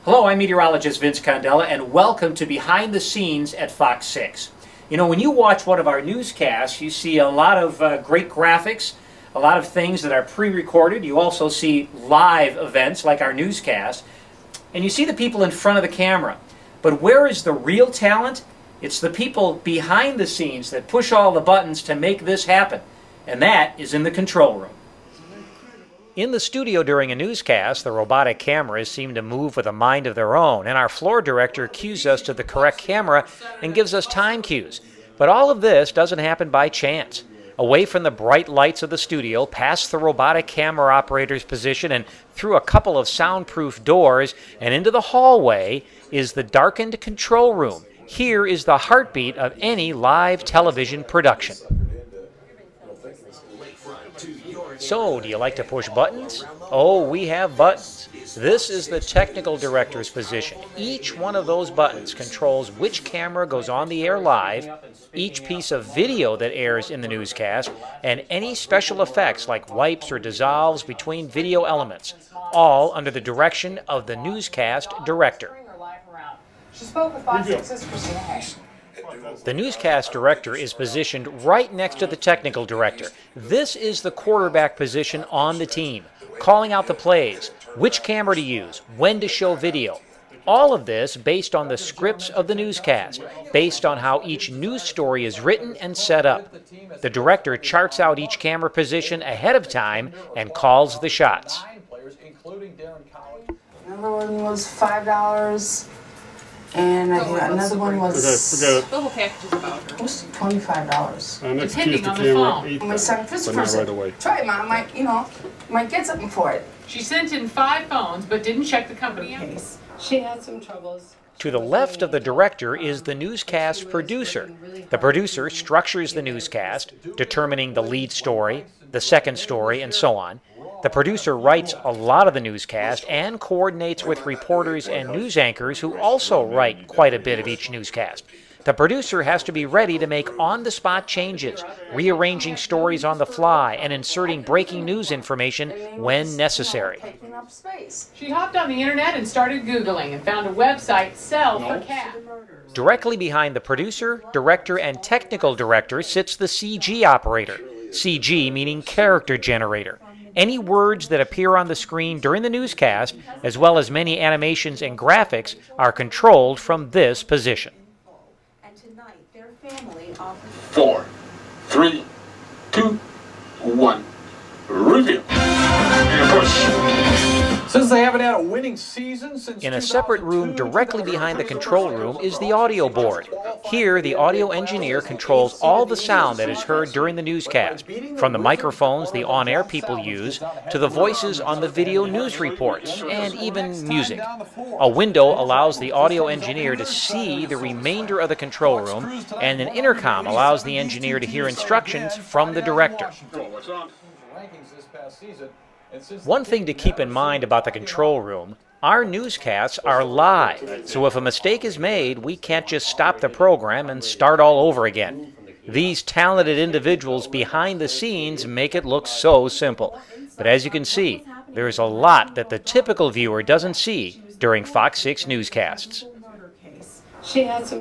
Hello, I'm meteorologist Vince Condella, and welcome to Behind the Scenes at Fox 6. You know, when you watch one of our newscasts, you see a lot of great graphics, a lot of things that are pre-recorded. You also see live events like our newscast, and you see the people in front of the camera. But where is the real talent? It's the people behind the scenes that push all the buttons to make this happen, and that is in the control room. In the studio during a newscast, the robotic cameras seem to move with a mind of their own, and our floor director cues us to the correct camera and gives us time cues. But all of this doesn't happen by chance. Away from the bright lights of the studio, past the robotic camera operator's position and through a couple of soundproof doors and into the hallway is the darkened control room. Here is the heartbeat of any live television production. So, do you like to push buttons? Oh, we have buttons. This is the technical director's position. Each one of those buttons controls which camera goes on the air live, each piece of video that airs in the newscast, and any special effects like wipes or dissolves between video elements, all under the direction of the newscast director. She spoke with Fox 6's Christina Hay. The newscast director is positioned right next to the technical director. This is the quarterback position on the team, calling out the plays, which camera to use, when to show video. All of this based on the scripts of the newscast, based on how each news story is written and set up. The director charts out each camera position ahead of time and calls the shots. Another one was $5. And another one was the whole package is about her. it was $25. Depending on the phone. My son Christopher said, away. "Try it, Mom. Might get something for it." She sent in 5 phones, but didn't check the company out. She had some troubles. To the left of the director is the newscast producer. The producer structures the newscast, determining the lead story, the second story, and so on. The producer writes a lot of the newscast and coordinates with reporters and news anchors who also write quite a bit of each newscast. The producer has to be ready to make on-the-spot changes, rearranging stories on the fly and inserting breaking news information when necessary. She hopped on the internet and started Googling and found a website, Sell for Cat. Directly behind the producer, director, and technical director sits the CG operator. CG meaning character generator. Any words that appear on the screen during the newscast, as well as many animations and graphics, are controlled from this position. And tonight, their family offered 4, 3, 2, 1. Reveal. And push. Since they haven't had a winning season since In a separate room directly behind the control room is the audio board. Here, the audio engineer controls all the sound that is heard during the newscast, from the microphones the on-air people use, to the voices on the video news reports, and even music. A window allows the audio engineer to see the remainder of the control room, and an intercom allows the engineer to hear instructions from the director. One thing to keep in mind about the control room, our newscasts are live, so if a mistake is made, we can't just stop the program and start all over again. These talented individuals behind the scenes make it look so simple. But as you can see, there's a lot that the typical viewer doesn't see during Fox 6 newscasts. She had some